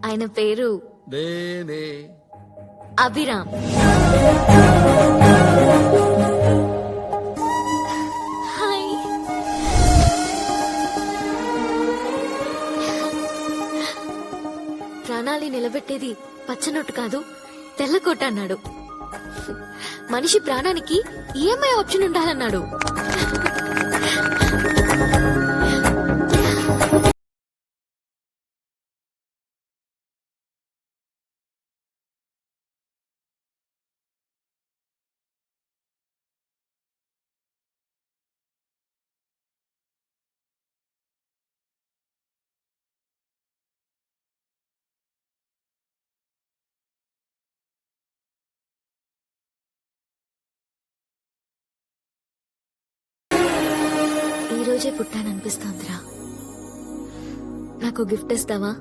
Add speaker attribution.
Speaker 1: ఆయన పేరు
Speaker 2: నేనే.
Speaker 1: అభిరామ్. హాయ్. ప్రాణాలి నిలబెట్టేది పచ్చనొట్టు కాదు తెల్లకోట అన్నాడు. మనిషి ప్రాణానికి ఈఎంఐ ఆప్షన్ ఉండాలన్నాడు. ఈ రోజే పుట్టాననిపిస్తోందిరా. నాకు గిఫ్ట్ ఇస్తావా?